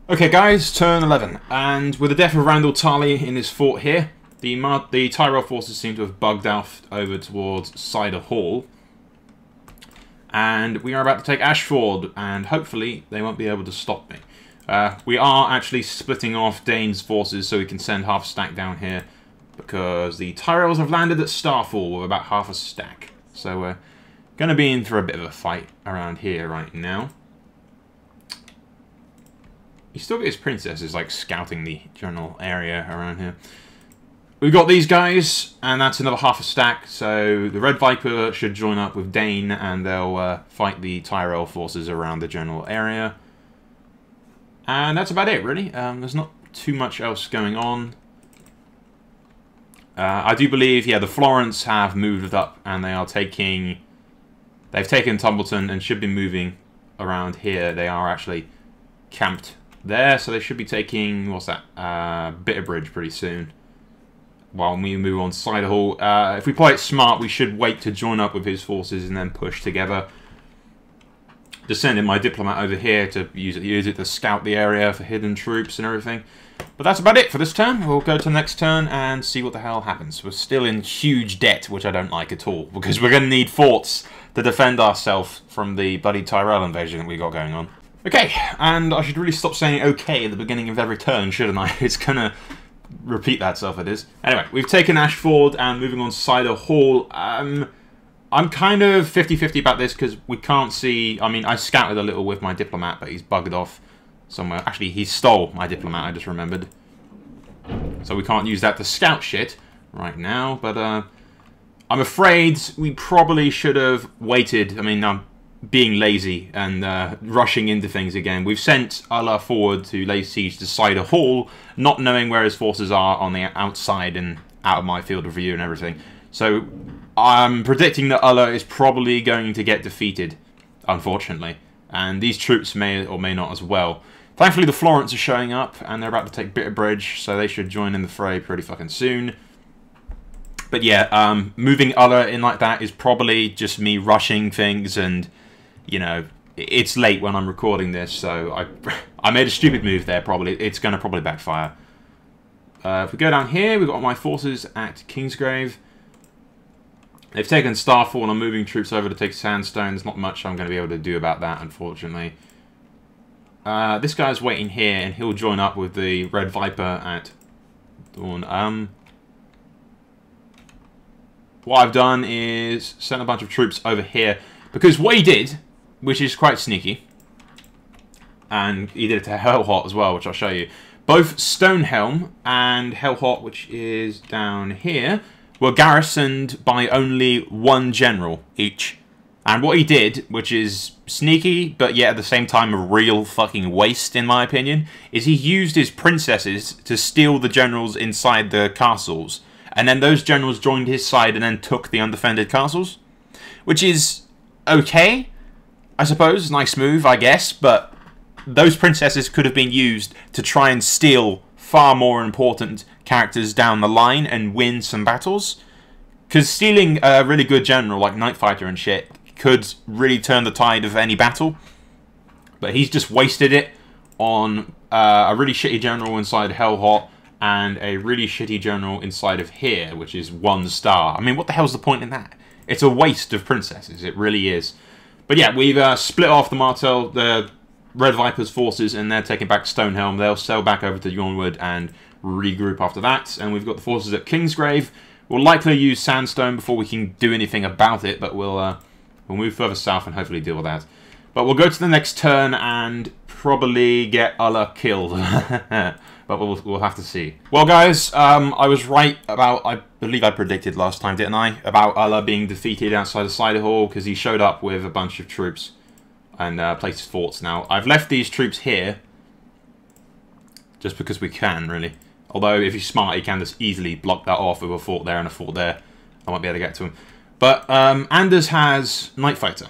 Okay guys, turn 11, and with the death of Randall Tarley in his fort here, the Tyrell forces seem to have bugged off over towards Cider Hall, and we are about to take Ashford, and hopefully they won't be able to stop me. We are actually splitting off Dane's forces so we can send half a stack down here, because the Tyrells have landed at Starfall with about half a stack. So we're going to be in for a bit of a fight around here right now. He still got his princesses like scouting the general area around here. We've got these guys, and that's another half a stack. So the Red Viper should join up with Dane, and they'll fight the Tyrell forces around the general area. And that's about it, really. There's not too much else going on. I do believe, yeah, the Florence have moved up, and they are taking... They've taken Tumbleton and should be moving around here. They are actually camped there, so they should be taking, what's that, Bitterbridge pretty soon. While we move on to Cider Hall. If we play it smart, we should wait to join up with his forces and then push together. Just sending my diplomat over here to use it to scout the area for hidden troops and everything. But that's about it for this turn. We'll go to the next turn and see what the hell happens. We're still in huge debt, which I don't like at all, because we're going to need forts to defend ourselves from the bloody Tyrell invasion that we got going on. Okay, and I should really stop saying okay at the beginning of every turn, shouldn't I? It's going to repeat that stuff, it is. Anyway, we've taken Ashford and moving on to Cider Hall. I'm kind of 50-50 about this because we can't see... I mean, I scouted a little with my diplomat, but he's bugged off somewhere. Actually, he stole my diplomat, I just remembered. So we can't use that to scout shit right now, but I'm afraid we probably should have waited. I mean, I'm being lazy and rushing into things again. We've sent Allah forward to lay siege to Cider Hall, not knowing where his forces are on the outside and out of my field of view and everything. So I'm predicting that Allah is probably going to get defeated, unfortunately. And these troops may or may not as well. Thankfully, the Florence are showing up, and they're about to take Bitterbridge, so they should join in the fray pretty fucking soon. But yeah, moving Allah in like that is probably just me rushing things, and, you know, it's late when I'm recording this, so I made a stupid move there, probably. It's going to probably backfire. If we go down here, we've got my forces at Kingsgrave. They've taken Starfall and are moving troops over to take Sandstone. There's not much I'm going to be able to do about that, unfortunately. This guy's waiting here, and he'll join up with the Red Viper at Dawn. What I've done is sent a bunch of troops over here, because what he did, which is quite sneaky, and he did it to Hellholt as well, which I'll show you. Both Stonehelm and Hellholt, which is down here, were garrisoned by only one general each. And what he did, which is sneaky, but yet at the same time a real fucking waste in my opinion, is he used his princesses to steal the generals inside the castles. And then those generals joined his side and then took the undefended castles. Which is okay, I suppose. Nice move, I guess. But those princesses could have been used to try and steal far more important characters down the line and win some battles. Because stealing a really good general like Nightfighter and shit could really turn the tide of any battle. But he's just wasted it on a really shitty general inside Hellholt and a really shitty general inside of here, which is 1 star. I mean, what the hell's the point in that? It's a waste of princesses, it really is. But yeah, we've split off the Martell, the Red Viper's forces, and they're taking back Stonehelm. They'll sail back over to Yornwood and regroup after that. And we've got the forces at Kingsgrave. We'll likely use Sandstone before we can do anything about it, but we'll move further south and hopefully deal with that. But we'll go to the next turn and probably get Allah killed. But we'll have to see. Well, guys, I was right about, I believe I predicted last time, didn't I? About Allah being defeated outside of Cider Hall, because he showed up with a bunch of troops and placed forts. Now, I've left these troops here just because we can, really. Although, if he's smart, he can just easily block that off with a fort there and a fort there. I won't be able to get to him. But Anders has Nightfighter.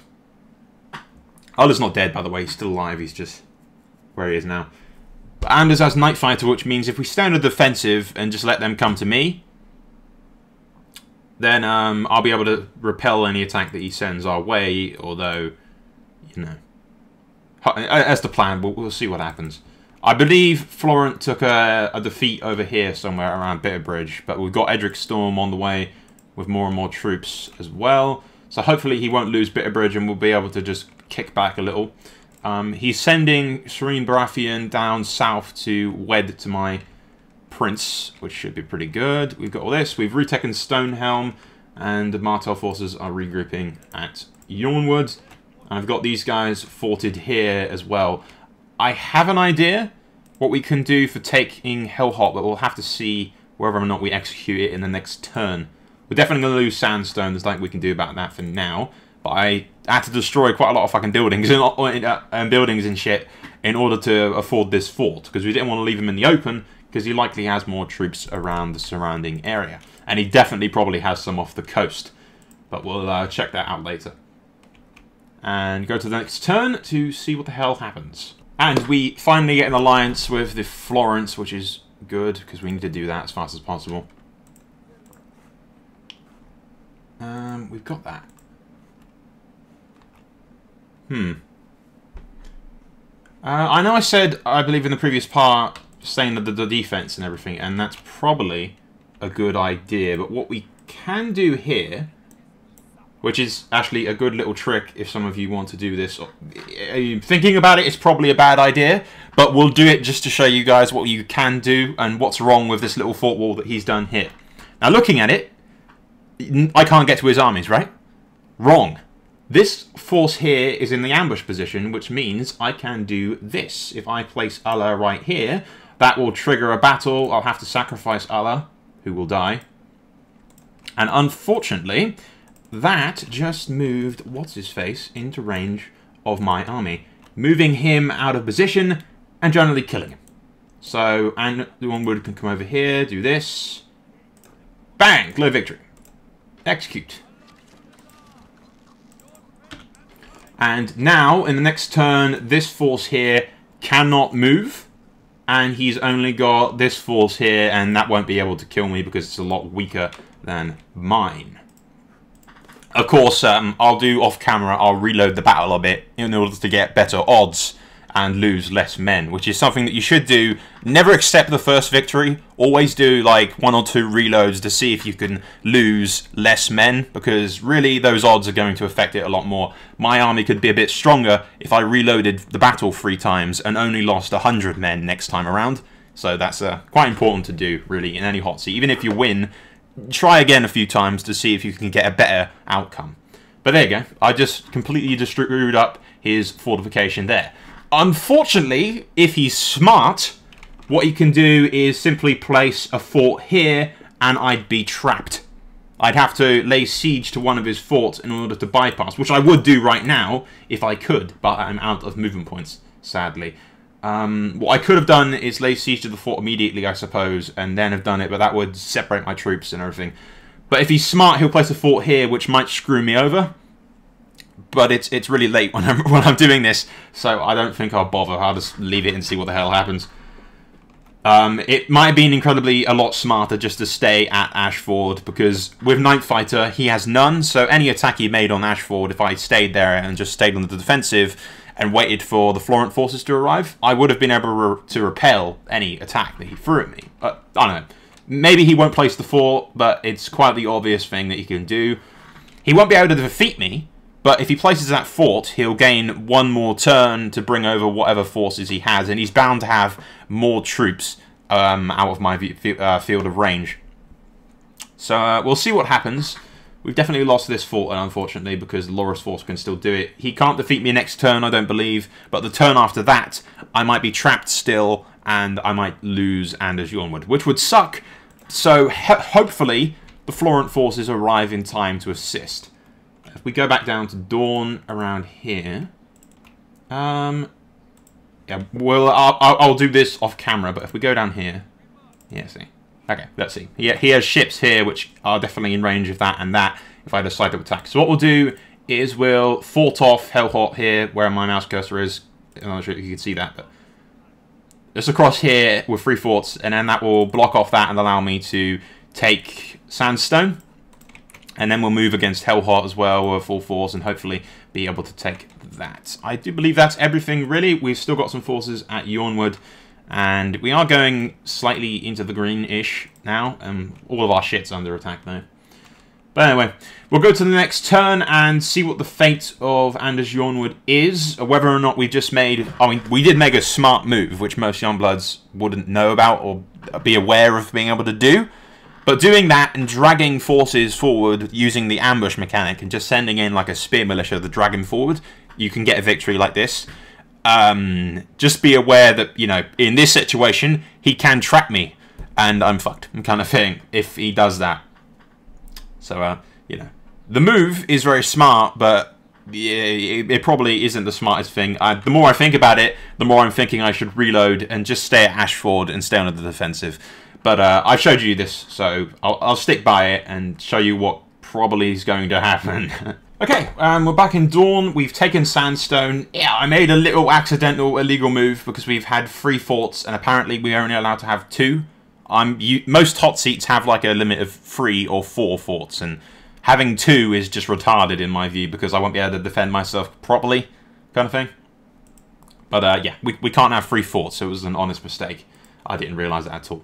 Allah's not dead, by the way. He's still alive. He's just where he is now. But Anders has Nightfighter, which means if we stand on the defensive and just let them come to me, then I'll be able to repel any attack that he sends our way. Although, you know, as the plan, we'll see what happens. I believe Florent took a defeat over here somewhere around Bitterbridge, but we've got Edric Storm on the way with more and more troops as well. So hopefully he won't lose Bitterbridge and we'll be able to just kick back a little. He's sending Serene Baratheon down south to wed to my prince, which should be pretty good. We've got all this. We've retaken Stonehelm, and the Martell forces are regrouping at Yornwood. And I've got these guys forted here as well. I have an idea what we can do for taking Hellholt, but we'll have to see whether or not we execute it in the next turn. We're definitely going to lose Sandstone. There's nothing we can do about that for now. But I had to destroy quite a lot of fucking buildings and buildings and shit in order to afford this fort, because we didn't want to leave him in the open, because he likely has more troops around the surrounding area. And he definitely probably has some off the coast. But we'll check that out later. And go to the next turn to see what the hell happens. And we finally get an alliance with the Florence, which is good, because we need to do that as fast as possible. We've got that. I know I said, I believe in the previous part, saying that the defense and everything, and that's probably a good idea. But what we can do here, which is actually a good little trick if some of you want to do this. Thinking about it, it's probably a bad idea, but we'll do it just to show you guys what you can do and what's wrong with this little fort wall that he's done here. Now, looking at it, I can't get to his armies, right? Wrong. This force here is in the ambush position, which means I can do this. If I place Allah right here, that will trigger a battle. I'll have to sacrifice Allah, who will die. And unfortunately, that just moved what's-his-face into range of my army, moving him out of position and generally killing him. So, and the Yornwood can come over here, do this. Bang! Glow victory. Execute. And now, in the next turn, this force here cannot move. And he's only got this force here, and that won't be able to kill me because it's a lot weaker than mine. Of course, I'll do off-camera, I'll reload the battle a bit in order to get better odds and lose less men, which is something that you should do. Never accept the first victory. Always do like 1 or 2 reloads to see if you can lose less men, because really those odds are going to affect it a lot more. My army could be a bit stronger if I reloaded the battle 3 times and only lost 100 men next time around. So that's quite important to do, really, in any hot seat. Even if you win, try again a few times to see if you can get a better outcome. But there you go. I just completely screwed up his fortification there. Unfortunately, if he's smart, what he can do is simply place a fort here and I'd be trapped. I'd have to lay siege to one of his forts in order to bypass, which I would do right now if I could, but I'm out of movement points, sadly. What I could have done is lay siege to the fort immediately, I suppose, and then have done it, but that would separate my troops and everything. But if he's smart, he'll place a fort here, which might screw me over. But it's really late when I'm doing this, so I don't think I'll bother. I'll just leave it and see what the hell happens. It might have been incredibly a lot smarter just to stay at Ashford, because with Night Fighter, he has none, so any attack he made on Ashford, if I stayed there and just stayed on the defensive and waited for the Florent forces to arrive, I would have been able to repel any attack that he threw at me. I don't know. Maybe he won't place the fort, but it's quite the obvious thing that he can do. He won't be able to defeat me, but if he places that fort, he'll gain 1 more turn to bring over whatever forces he has, and he's bound to have more troops out of my field of range. So we'll see what happens. We've definitely lost this fort, unfortunately, because Loras force can still do it. He can't defeat me next turn, I don't believe, but the turn after that, I might be trapped still, and I might lose Anders Yornwood, which would suck. So hopefully the Florent forces arrive in time to assist. If we go back down to Dorne around here, yeah, well, I'll do this off camera, but if we go down here, yeah, see, okay, let's see. He has ships here which are definitely in range of that and that if I decide to attack. So what we'll do is we'll fort off Hellholt here, where my mouse cursor is. I'm not sure if you can see that, but just across here with 3 forts, and then that will block off that and allow me to take Sandstone. And then we'll move against Hellholt as well with full force and hopefully be able to take that. I do believe that's everything, really. We've still got some forces at Yornwood. And we are going slightly into the green-ish now. All of our shit's under attack though. But anyway, we'll go to the next turn and see what the fate of Anders Yornwood is. Or whether or not we just made... I mean, we did make a smart move, which most Youngbloods wouldn't know about or be aware of being able to do. But doing that and dragging forces forward using the ambush mechanic and just sending in like a spear militia to drag him forward, you can get a victory like this. Just be aware that, you know, in this situation, he can track me and I'm fucked, kind of thing, if he does that. So, you know, the move is very smart, but it probably isn't the smartest thing. The more I think about it, the more I'm thinking I should reload and just stay at Ashford and stay on the defensive. But I've showed you this, so I'll stick by it and show you what probably is going to happen. Okay, we're back in Dorne. We've taken Sandstone. Yeah, I made a little accidental illegal move because we've had 3 forts, and apparently we're only allowed to have 2. Most hot seats have like a limit of 3 or 4 forts, and having 2 is just retarded in my view because I won't be able to defend myself properly, kind of thing. But yeah, we can't have 3 forts, so it was an honest mistake. I didn't realise that at all.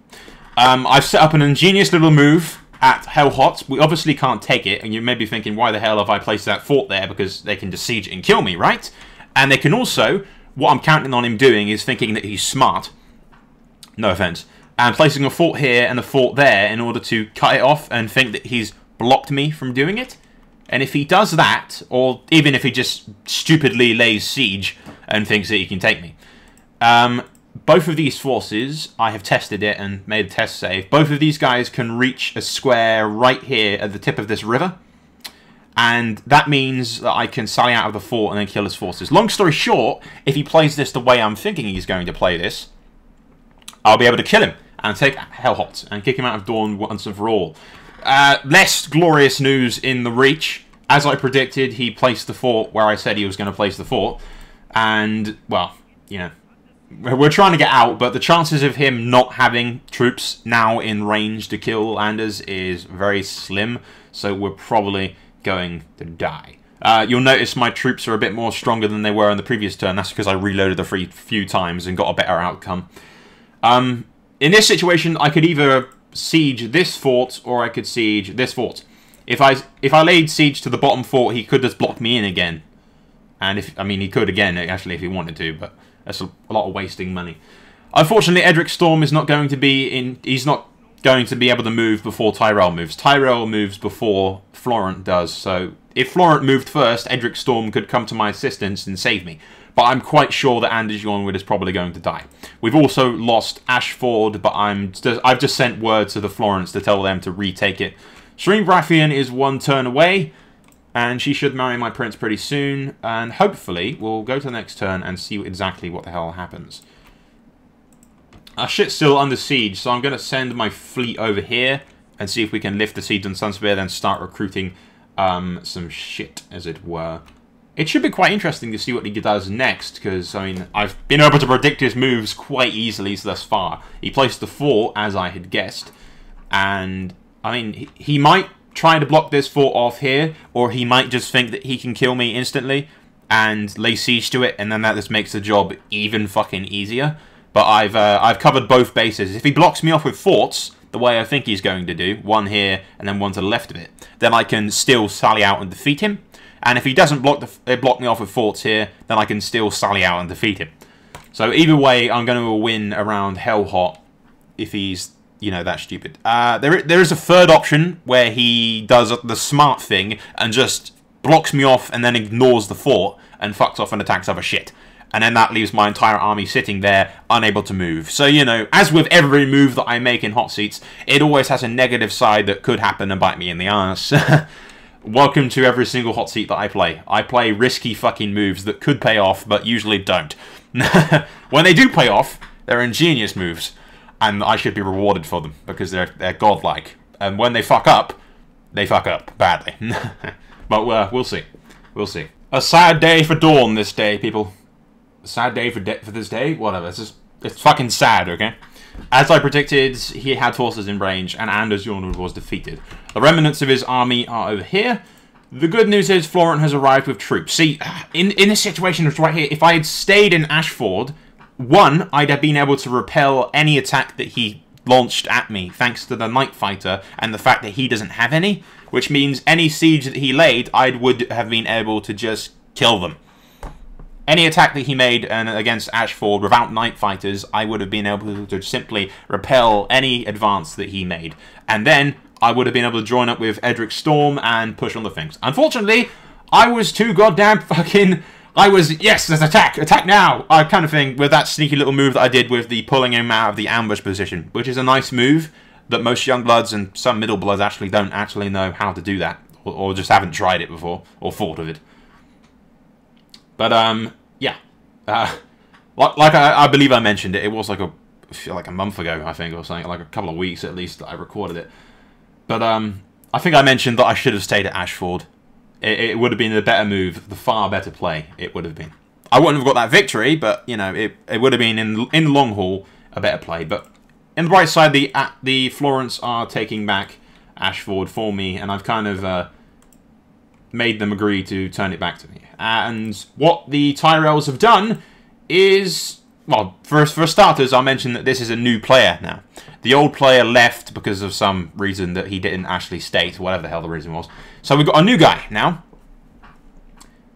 I've set up an ingenious little move at Hellholt. We obviously can't take it, and you may be thinking, why the hell have I placed that fort there? Because they can just siege it and kill me, right? And they can also, what I'm counting on him doing is thinking that he's smart. No offence. And placing a fort here and a fort there in order to cut it off and think that he's blocked me from doing it. And if he does that, or even if he just stupidly lays siege and thinks that he can take me. Both of these forces, I have tested it and made a test save. Both of these guys can reach a square right here at the tip of this river. And that means that I can sally out of the fort and then kill his forces. Long story short, if he plays this the way I'm thinking he's going to play this, I'll be able to kill him and take Hellholt and kick him out of Dorne once and for all. Less glorious news in the Reach. As I predicted, he placed the fort where I said he was going to place the fort. And, well, you know, we're trying to get out, but the chances of him not having troops now in range to kill Anders is very slim. So we're probably going to die. You'll notice my troops are a bit more stronger than they were in the previous turn. That's because I reloaded the few times and got a better outcome. In this situation, I could either siege this fort or I could siege this fort. If I laid siege to the bottom fort, he could just block me in again. And I mean, he could again, actually, if he wanted to, but that's a lot of wasting money. Unfortunately, Edric Storm is not going to be in. He's not going to be able to move before Tyrell moves. Tyrell moves before Florent does. So if Florent moved first, Edric Storm could come to my assistance and save me. But I'm quite sure that Anders Yornwood is probably going to die. We've also lost Ashford, but I've just sent word to the Florents to tell them to retake it. Shireen Baratheon is 1 turn away, and she should marry my prince pretty soon. And hopefully, we'll go to the next turn and see exactly what the hell happens. Our shit's still under siege, so I'm going to send my fleet over here and see if we can lift the siege on Sunspear, then start recruiting some shit, as it were. It should be quite interesting to see what he does next, because, I mean, I've been able to predict his moves quite easily thus far. He placed the fort, as I had guessed, and, I mean, he might try to block this fort off here, or he might just think that he can kill me instantly and lay siege to it, and then that just makes the job even fucking easier. But I've covered both bases. If he blocks me off with forts, the way I think he's going to do, one here and then one to the left of it, then I can still sally out and defeat him. And if he doesn't block me off with forts here, then I can still sally out and defeat him. So either way, I'm going to win around Hellholt if he's, you know, that stupid. There is a third option where he does the smart thing and just blocks me off and then ignores the fort and fucks off and attacks other shit. And then that leaves my entire army sitting there, unable to move. So, you know, as with every move that I make in hot seats, it always has a negative side that could happen and bite me in the ass. Welcome to every single hot seat that I play. I play risky fucking moves that could pay off, but usually don't. When they do pay off, they're ingenious moves, and I should be rewarded for them, because they're godlike. And when they fuck up badly. But we'll see. We'll see. A sad day for Dawn this day, people. A sad day for this day? Whatever. It's fucking sad, okay? As I predicted, he had forces in range, and Anders Yornwood was defeated. The remnants of his army are over here. The good news is Florent has arrived with troops. See, in this situation, it's right here. If I had stayed in Ashford, one, I'd have been able to repel any attack that he launched at me, thanks to the Night Fighter and the fact that he doesn't have any, which means any siege that he laid, I would have been able to just kill them. Any attack that he made against Ashford without Night Fighters, I would have been able to simply repel any advance that he made. And then I would have been able to join up with Edric Storm and push on the things. Unfortunately, I was too goddamn fucking... yes, there's attack now, kind of thing, with that sneaky little move that I did with the pulling him out of the ambush position, which is a nice move that most young bloods and some middle bloods actually don't actually know how to do that, or just haven't tried it before, or thought of it. But, yeah. Like I believe I mentioned it, it was like a month ago, I think, or something, like a couple of weeks at least that I recorded it. But, I think I mentioned that I should have stayed at Ashford. It would have been a better move, the far better play, it would have been. I wouldn't have got that victory, but, you know, it would have been, in the long haul, a better play. But, in the bright side, the Florence are taking back Ashford for me, and I've kind of made them agree to turn it back to me. And what the Tyrells have done is... Well, for starters, I'll mention that this is a new player now. The old player left because of some reason that he didn't actually state, whatever the hell the reason was. So we've got a new guy now.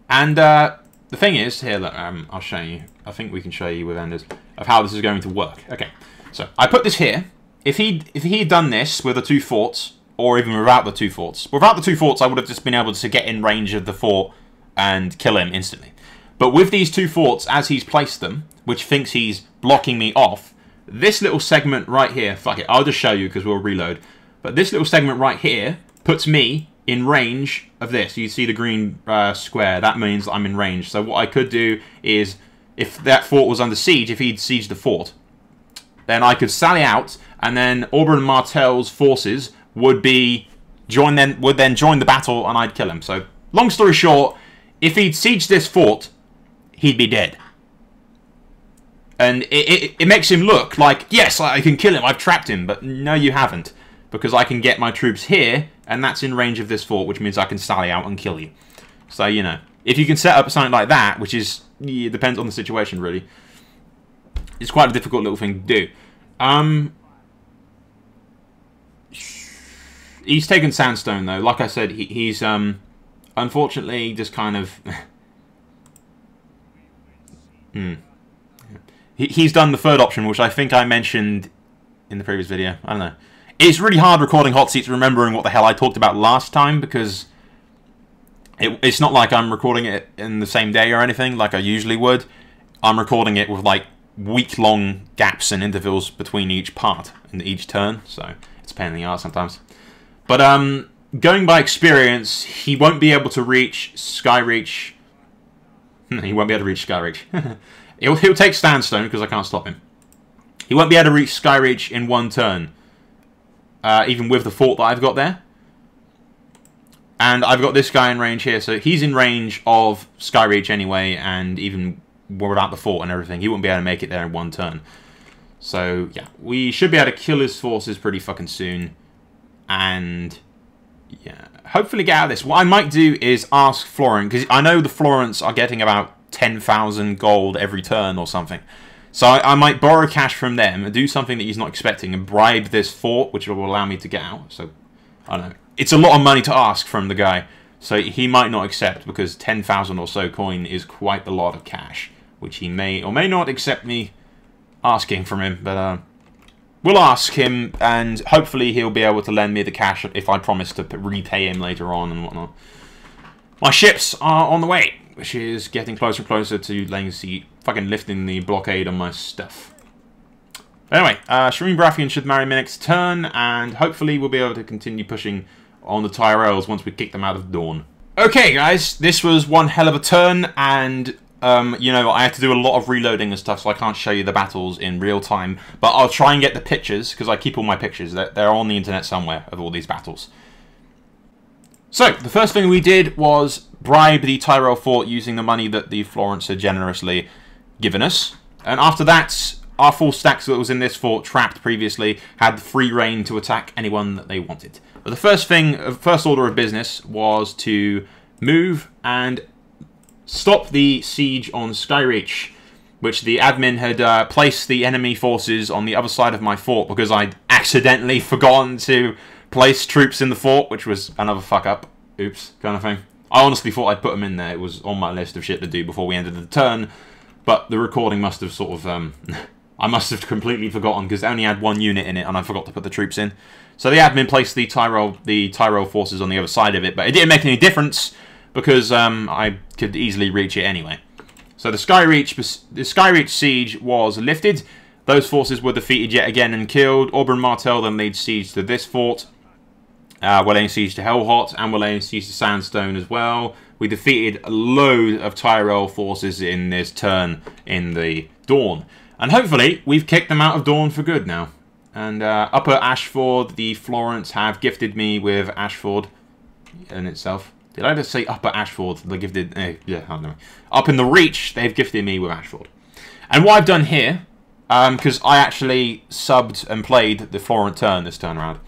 And the thing is, here, look, I'll show you. I think we can show you with Enders of how this is going to work. Okay, so I put this here. If he'd done this with the 2 forts, or even without the 2 forts. Without the 2 forts, I would have just been able to get in range of the fort and kill him instantly. But with these 2 forts, as he's placed them, which thinks he's blocking me off, this little segment right here, fuck it, I'll just show you because we'll reload. But this little segment right here puts me in range of this. You see the green square, that means I'm in range. So what I could do is, if that fort was under siege, if he'd sieged the fort, then I could sally out, and then Oberyn Martell's forces would then join the battle, and I'd kill him. So, long story short, if he'd sieged this fort, he'd be dead. And it makes him look like, yes, I can kill him, I've trapped him, but no, you haven't. Because I can get my troops here, and that's in range of this fort, which means I can sally out and kill you. So, you know, if you can set up something like that, which is, it depends on the situation, really. It's quite a difficult little thing to do. He's taken Sandstone, though. Like I said, he's, unfortunately, just kind of... He's done the third option, which I think I mentioned in the previous video. I don't know. It's really hard recording Hotseats remembering what the hell I talked about last time, because it's not like I'm recording it in the same day or anything, like I usually would. I'm recording it with, like, week-long gaps and intervals between each part and each turn, so it's a pain in the arse sometimes. But, going by experience, he won't be able to reach Skyreach. He won't be able to reach Skyreach. He'll take Sandstone, because I can't stop him. He won't be able to reach Skyreach in 1 turn. Even with the fort that I've got there. And I've got this guy in range here, so he's in range of Skyreach anyway, and even without the fort and everything, he won't be able to make it there in 1 turn. So, yeah, we should be able to kill his forces pretty fucking soon. And, yeah, hopefully get out of this. What I might do is ask Florent, because I know the Florents are getting about 10,000 gold every turn or something. So I might borrow cash from them and do something that he's not expecting and bribe this fort, which will allow me to get out. So, I don't know. It's a lot of money to ask from the guy. So he might not accept, because 10,000 or so coin is quite a lot of cash, which he may or may not accept me asking from him. But we'll ask him, and hopefully he'll be able to lend me the cash if I promise to repay him later on and whatnot. My ships are on the way, which is getting closer and closer to laying siege, fucking lifting the blockade on my stuff. Anyway, Shireen Baratheon should marry me next turn, and hopefully we'll be able to continue pushing on the Tyrells once we kick them out of Dorne. Okay, guys, this was one hell of a turn, and, you know, I had to do a lot of reloading and stuff, so I can't show you the battles in real time, but I'll try and get the pictures, because I keep all my pictures. They're on the internet somewhere of all these battles. So, the first thing we did was bribe the Tyrell fort using the money that the Florents had generously given us. And after that, our full stacks that was in this fort, trapped previously, had free reign to attack anyone that they wanted. But the first order of business was to move and stop the siege on Skyreach. which the admin had placed the enemy forces on the other side of my fort because I'd accidentally forgotten to place troops in the fort, which was another fuck up. Oops, kind of thing. I honestly thought I'd put them in there. It was on my list of shit to do before we ended the turn, but the recording must have sort of... I must have completely forgotten because it only had one unit in it and I forgot to put the troops in. So the admin placed the Tyrell forces on the other side of it, but it didn't make any difference because I could easily reach it anyway. So the Skyreach siege was lifted. Those forces were defeated yet again and killed. Auburn Martell then laid siege to this fort. We're laying siege to Hellholt, and we're laying siege to Sandstone as well. We defeated a load of Tyrell forces in this turn in the Dawn. And hopefully, we've kicked them out of Dawn for good now. And Upper Ashford, the Florents have gifted me with Ashford in itself. Did I just say Upper Ashford? They gifted... yeah, I don't know. Up in the Reach, they've gifted me with Ashford. And what I've done here, because I actually subbed and played the Florent turn this turn around,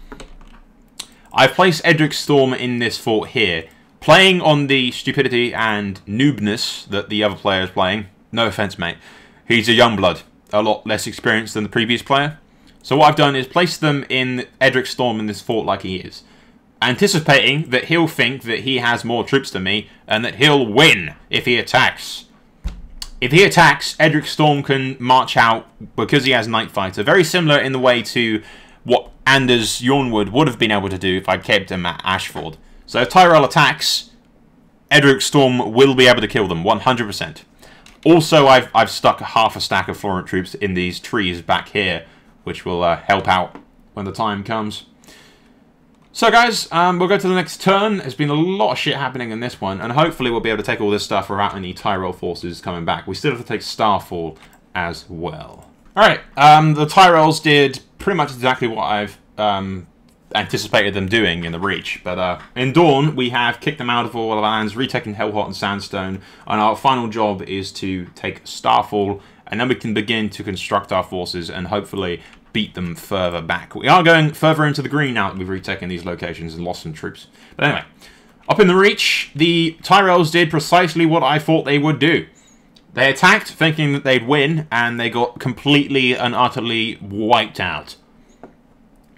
I've placed Edric Storm in this fort here, playing on the stupidity and noobness that the other player is playing. No offense, mate. He's a young blood, a lot less experienced than the previous player. So what I've done is place them in Edric Storm in this fort like he is, anticipating that he'll think that he has more troops than me and that he'll win if he attacks. If he attacks, Edric Storm can march out because he has Night Fighter. Very similar in the way to what Anders Yornwood would have been able to do if I'd kept him at Ashford. So if Tyrell attacks, Edric Storm will be able to kill them, 100%. Also, I've stuck half a stack of Florent troops in these trees back here, which will help out when the time comes. So guys, we'll go to the next turn. There's been a lot of shit happening in this one, and hopefully we'll be able to take all this stuff without any Tyrell forces coming back. We still have to take Starfall as well. Alright, the Tyrells did pretty much exactly what I've anticipated them doing in the Reach. But in Dawn, we have kicked them out of all of our lands, retaken Hellholt and Sandstone, and our final job is to take Starfall, and then we can begin to construct our forces and hopefully beat them further back. We are going further into the green now that we've retaken these locations and lost some troops. But anyway, up in the Reach, the Tyrells did precisely what I thought they would do. They attacked thinking that they'd win, and they got completely and utterly wiped out.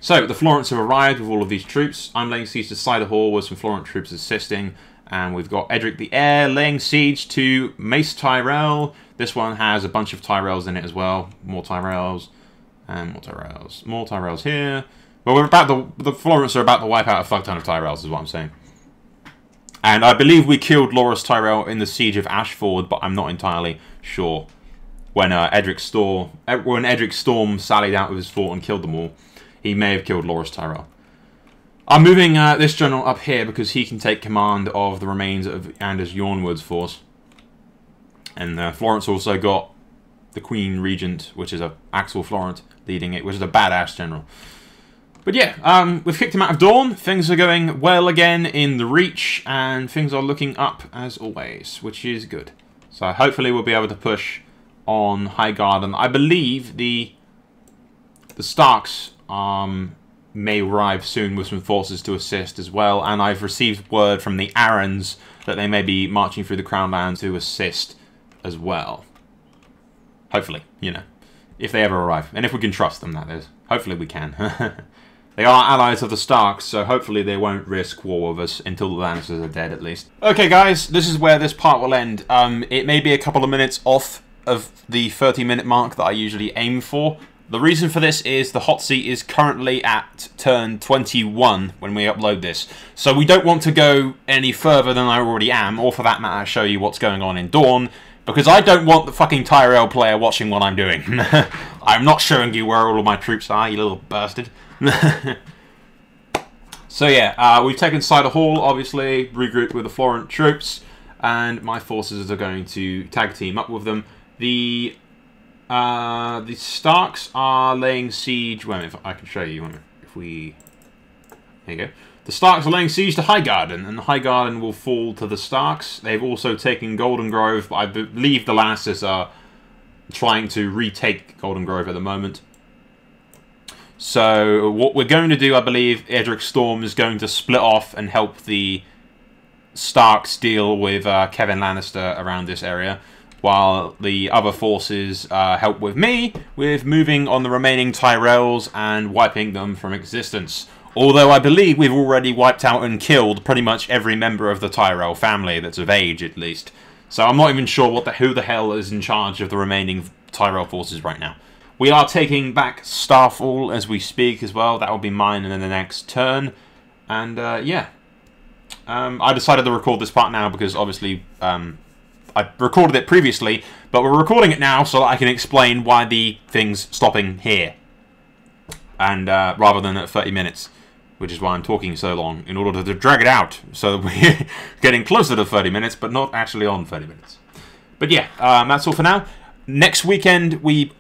So, the Florents have arrived with all of these troops. I'm laying siege to Cider Hall with some Florent troops assisting. And we've got Edric the Heir laying siege to Mace Tyrell. This one has a bunch of Tyrells in it as well. More Tyrells. And more Tyrells. More Tyrells here. But we're about the Florents are about to wipe out a fuck ton of Tyrells, is what I'm saying. And I believe we killed Loras Tyrell in the siege of Ashford, but I'm not entirely sure. When Edric Storm sallied out with his fort and killed them all, he may have killed Loras Tyrell. I'm moving this general up here because he can take command of the remains of Anders Yornwood's force. And Florence also got the Queen Regent, which is Axel Florent, leading it, which is a badass general. But yeah, we've kicked him out of Dawn. Things are going well again in the Reach, and things are looking up as always, which is good. So hopefully we'll be able to push on Highgarden. I believe the Starks may arrive soon with some forces to assist as well, and I've received word from the Arryns that they may be marching through the Crown Lands to assist as well. Hopefully, you know, if they ever arrive. And if we can trust them, that is. Hopefully we can. They are allies of the Starks, so hopefully they won't risk war with us until the Lannisters are dead, at least. Okay, guys, this is where this part will end. It may be a couple of minutes off of the 30-minute mark that I usually aim for. The reason for this is the hot seat is currently at turn 21 when we upload this. So we don't want to go any further than I already am, or for that matter, show you what's going on in Dawn, because I don't want the fucking Tyrell player watching what I'm doing. I'm not showing you where all of my troops are, you little bastard. So yeah, we've taken Cider Hall, obviously, regrouped with the Florent troops, and my forces are going to tag team up with them. The Starks are laying siege. Wait a minute, if I can show you. If we, there you go. The Starks are laying siege to Highgarden, and Highgarden will fall to the Starks. They've also taken Golden Grove, but I believe the Lannisters are trying to retake Golden Grove at the moment. So what we're going to do, I believe, Edric Storm is going to split off and help the Starks deal with Kevin Lannister around this area. while the other forces help with me with moving on the remaining Tyrells and wiping them from existence. Although I believe we've already wiped out and killed pretty much every member of the Tyrell family that's of age, at least. So I'm not even sure who the hell is in charge of the remaining Tyrell forces right now. We are taking back Starfall as we speak as well. That will be mine in the next turn. And yeah. I decided to record this part now because obviously I recorded it previously, but we're recording it now so that I can explain why the thing's stopping here. And rather than at 30 minutes, which is why I'm talking so long, in order to drag it out so that we're getting closer to 30 minutes, but not actually on 30 minutes. But yeah, that's all for now. Next weekend,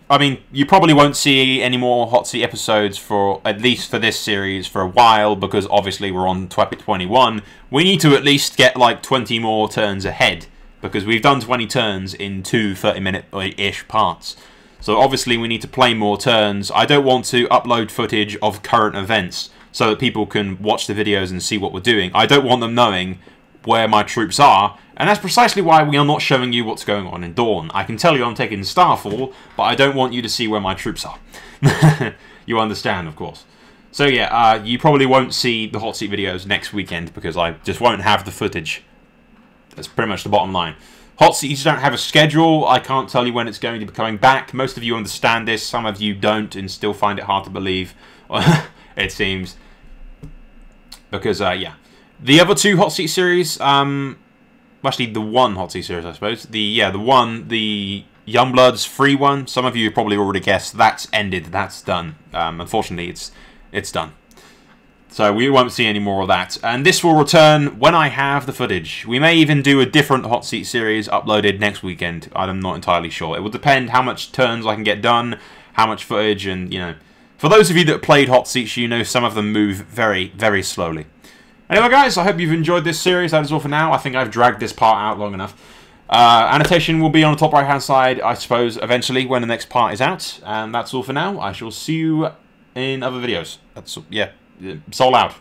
I mean, you probably won't see any more Hotseat episodes for, at least for this series, for a while, because obviously we're on 21. We need to at least get like 20 more turns ahead, because we've done 20 turns in 2 30-minute-ish parts. So obviously we need to play more turns. I don't want to upload footage of current events so that people can watch the videos and see what we're doing. I don't want them knowing where my troops are, and that's precisely why we are not showing you what's going on in Dorne. I can tell you I'm taking Starfall, but I don't want you to see where my troops are. You understand, of course. So yeah, you probably won't see the Hotseat videos next weekend because I just won't have the footage. That's pretty much the bottom line. Hotseats don't have a schedule. I can't tell you when it's going to be coming back. Most of you understand this. Some of you don't and still find it hard to believe. It seems. Because, yeah. The other 2 Hotseat series, actually the one Hotseat series, I suppose. The Youngbloods free one. Some of you probably already guessed. That's ended. That's done. Unfortunately, it's done. So we won't see any more of that. And this will return when I have the footage. We may even do a different Hotseat series uploaded next weekend. I'm not entirely sure. It will depend how much turns I can get done, how much footage, and, you know. For those of you that played Hotseats, you know some of them move very, very slowly. Anyway, guys, I hope you've enjoyed this series. That is all for now. I think I've dragged this part out long enough. Annotation will be on the top right-hand side, I suppose, eventually, when the next part is out. And that's all for now. I shall see you in other videos. That's, yeah. Soul out.